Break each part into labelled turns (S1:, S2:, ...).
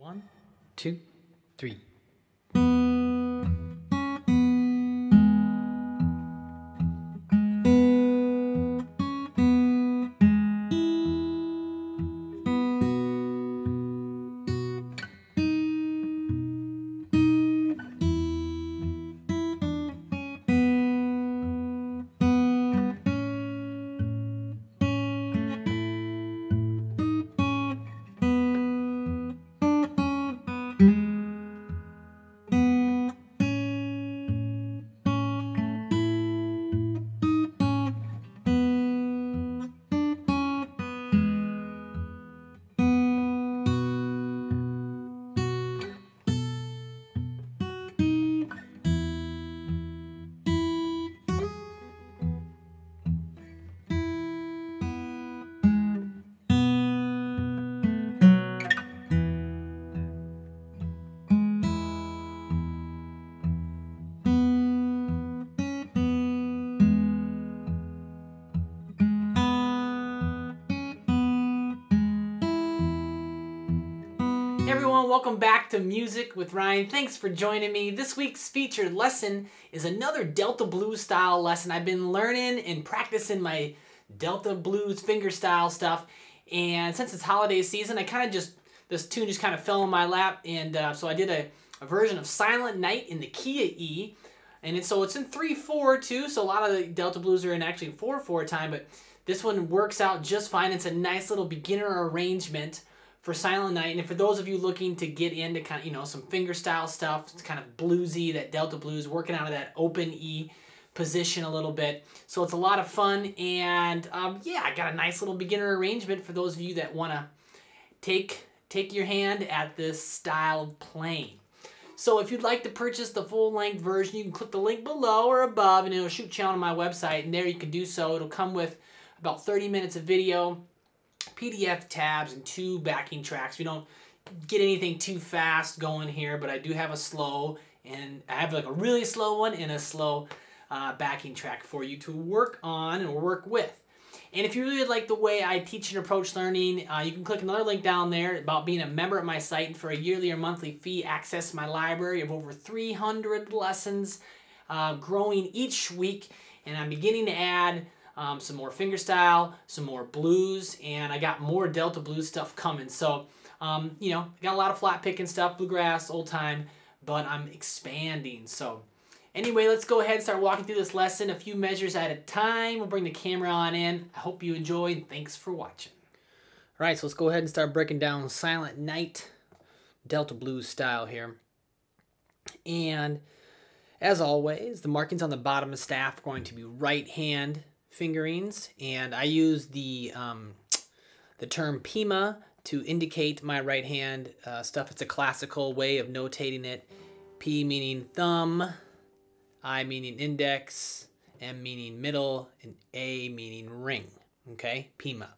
S1: 1, 2, 3. Hey everyone, welcome back to Music with Ryan. Thanks for joining me. This week's featured lesson is another Delta Blues style lesson. I've been learning and practicing my Delta Blues fingerstyle stuff, and since it's holiday season, I kind of this tune just kind of fell in my lap, and so I did a version of Silent Night in the key of E, and it's in 3/4 too, so a lot of the Delta Blues are in actually 4/4 time, but this one works out just fine. It's a nice little beginner arrangement for Silent Night, and for those of you looking to get into kind of, some fingerstyle stuff, it's kind of bluesy, that Delta Blues, working out of that open E position a little bit. So it's a lot of fun, and yeah, I got a nice little beginner arrangement for those of you that want to take your hand at this style of playing. So if you'd like to purchase the full-length version, you can click the link below or above, and it'll shoot you on my website, and there you can do so. It'll come with about 30 minutes of video, PDF tabs, and 2 backing tracks. We don't get anything too fast going here, but I do have a slow, and I have like a really slow one and a slow backing track for you to work on and work with. And if you really like the way I teach and approach learning, you can click another link down there about being a member at my site, and for a yearly or monthly fee, access my library of over 300 lessons, growing each week, and I'm beginning to add some more fingerstyle, some more blues, and I got more Delta Blues stuff coming. So, I got a lot of flat picking stuff, bluegrass, old time, but I'm expanding. So, anyway, let's go ahead and start walking through this lesson a few measures at a time. We'll bring the camera on in. I hope you enjoy, and thanks for watching. All right, so let's go ahead and start breaking down Silent Night, Delta Blues style here. And as always, the markings on the bottom of the staff are going to be right hand fingerings, and I use the term Pima to indicate my right hand stuff. It's a classical way of notating it. P meaning thumb, I meaning index, M meaning middle, and A meaning ring. Okay, Pima.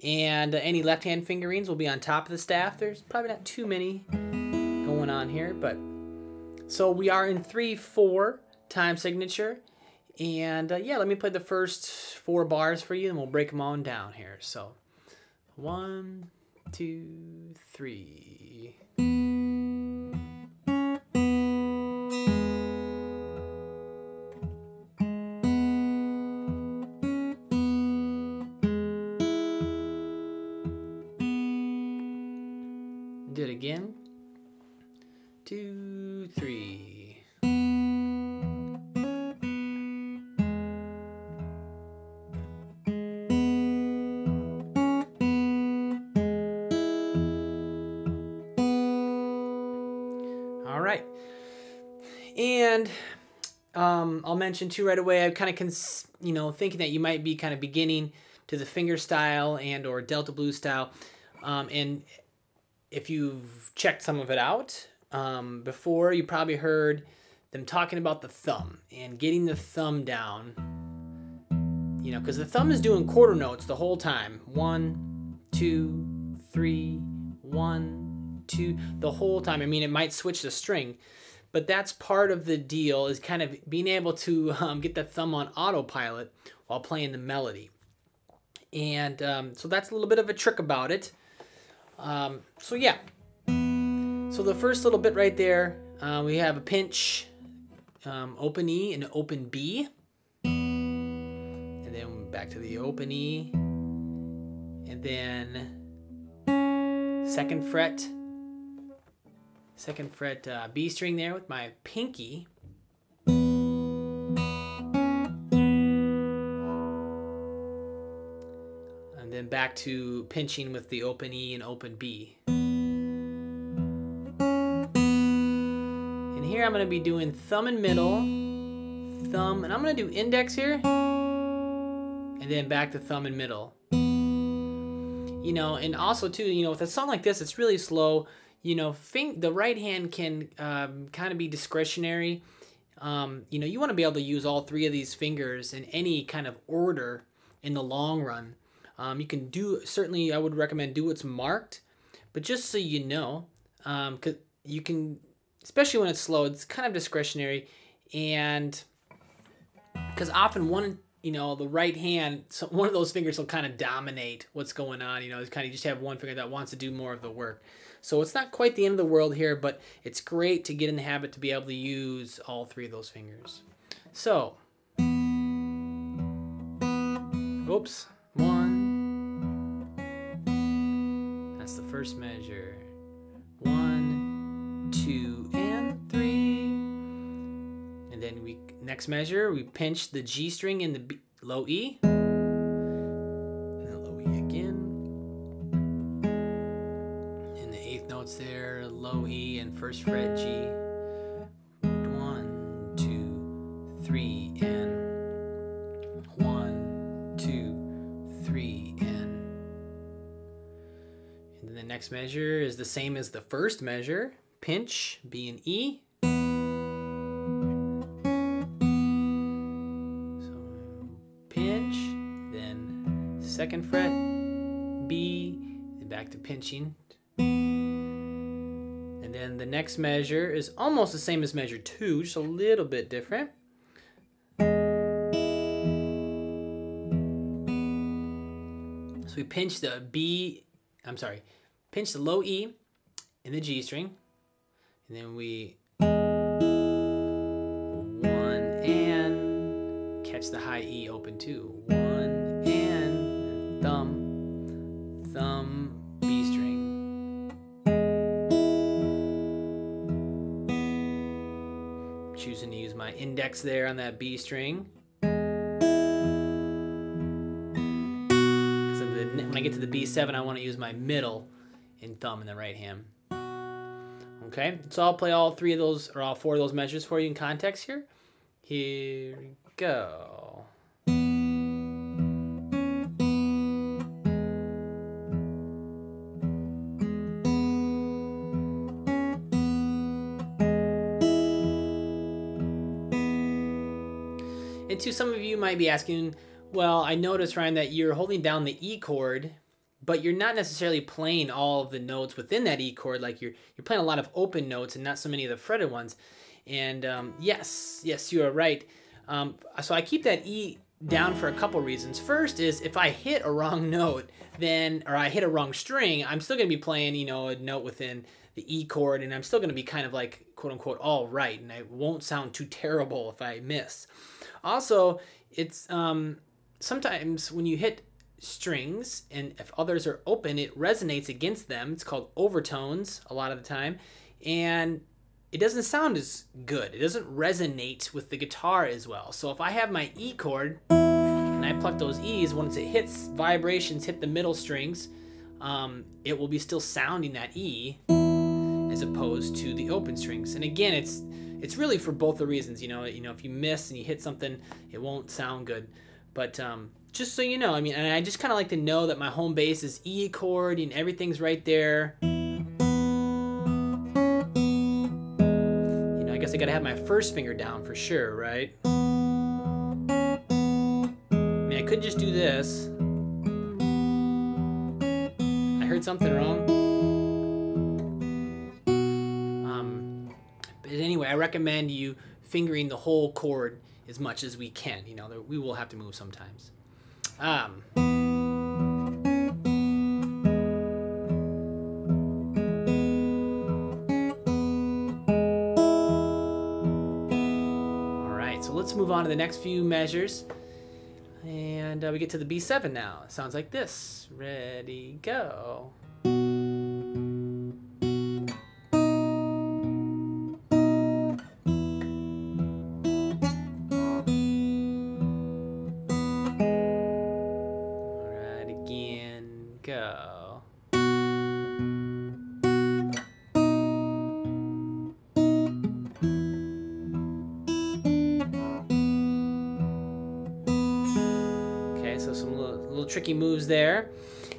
S1: And any left hand fingerings will be on top of the staff. There's probably not too many going on here, but so we are in 3/4 time signature. And yeah, let me play the first 4 bars for you, and we'll break them on down here. So 1, 2, 3. Do it again. 2, 3. All right, and I'll mention too right away, I'm kind of thinking that you might be kind of beginning to the fingerstyle and or Delta Blues style, and if you've checked some of it out before, you probably heard them talking about the thumb and getting the thumb down, because the thumb is doing quarter notes the whole time. 1, 2, 3, 1, 2, the whole time. I mean, it might switch the string, but that's part of the deal, is kind of being able to get the thumb on autopilot while playing the melody. And so that's a little bit of a trick about it. So yeah, So the first little bit right there, we have a pinch, open E and open B. And then back to the open E. And then second fret B string there with my pinky. And then back to pinching with the open E and open B. And here I'm going to be doing thumb and middle, thumb, and I'm going to do index here, and then back to thumb and middle. You know, and also too, you know, with a song like this, it's really slow. You know, the right hand can kind of be discretionary. You know, you want to be able to use all three of these fingers in any kind of order in the long run. You can do, certainly I would recommend do what's marked, but just so you know, 'cause you can, especially when it's slow, it's kind of discretionary, and because often one, you know, the right hand, so one of those fingers will kind of dominate what's going on. You know, it's kind of, you just have one finger that wants to do more of the work. So it's not quite the end of the world here, but it's great to get in the habit to be able to use all three of those fingers. So, oops, 1, that's the first measure, 1, 2, and 3, and then next measure, we pinch the G string in the low E, and the low E again, and the 8th notes there, low E and first fret G, 1, 2, 3, and 1, 2, 3, and then the next measure is the same as the first measure, pinch, B and E. Second fret, B, and back to pinching. And then the next measure is almost the same as measure 2, just a little bit different. So we pinch the pinch the low E in the G string, and then we 1 and catch the high E open 2. 1 and thumb, B string. I'm choosing to use my index there on that B string. Because when I get to the B7, I want to use my middle and thumb in the right hand. Okay, so I'll play all 3 of those, or all 4 of those measures for you in context here. Here we go. And to some of you might be asking, well, I noticed, Ryan, that you're holding down the E chord, but you're not necessarily playing all of the notes within that E chord. Like you're playing a lot of open notes and not so many of the fretted ones. And yes, you are right. So I keep that E down for a couple reasons. First is if I hit a wrong note, or I hit a wrong string, I'm still going to be playing, you know, a note within the E chord, and I'm still going to be kind of like, quote unquote, all right, and I won't sound too terrible if I miss. Also, it's sometimes when you hit strings, and if others are open, it resonates against them. It's called overtones a lot of the time, and it doesn't sound as good. It doesn't resonate with the guitar as well. So if I have my E chord and I pluck those E's, once it hits vibrations, hit the middle strings, it will be still sounding that E as opposed to the open strings. And again, it's really for both the reasons. You know, if you miss and you hit something, it won't sound good. But just so you know, I mean, and I just kind of like to know that my home base is E chord and everything's right there. I guess I gotta have my first finger down for sure, right? I mean, I could just do this. I heard something wrong. But anyway, I recommend you fingering the whole chord as much as we can. You know, we will have to move sometimes. let's move on to the next few measures. And we get to the B7 now. It sounds like this. Ready, go. Alright, again, go. So some little tricky moves there.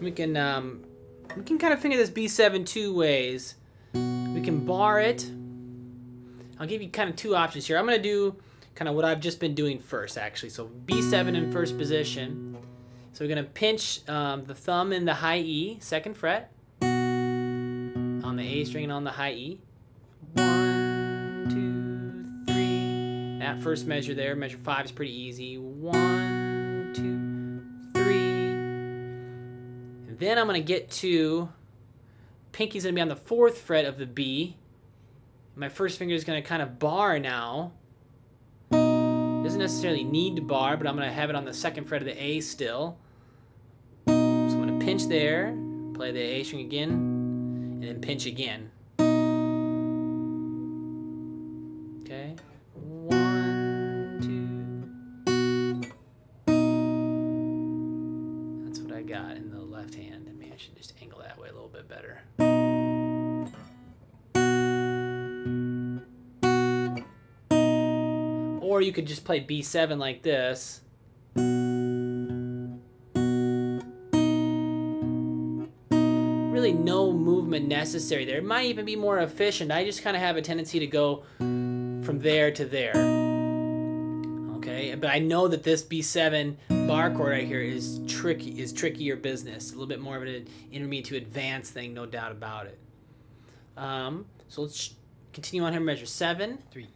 S1: We can kind of finger this B7 two ways. We can bar it. I'll give you kind of two options here. I'm going to do kind of what I've just been doing first, actually. So B7 in first position. So we're going to pinch the thumb in the high E, 2nd fret, on the A string and on the high E. 1, 2, 3. That first measure there, measure 5 is pretty easy. 1, 2. Then I'm going to get to, pinky's going to be on the 4th fret of the B. My first finger is going to kind of bar now. Doesn't necessarily need to bar, but I'm going to have it on the 2nd fret of the A still. So I'm going to pinch there, play the A string again, and then pinch again. Okay. 1, 2. That's what I got in the left hand. And maybe I should just angle that way a little bit better. Or you could just play B7 like this. Really no movement necessary there. It might even be more efficient. I just kind of have a tendency to go from there to there. Okay, but I know that this B7 bar chord right here is trickier business. A little bit more of an intermediate to advanced thing, no doubt about it. So let's continue on here. Measure 7, 3.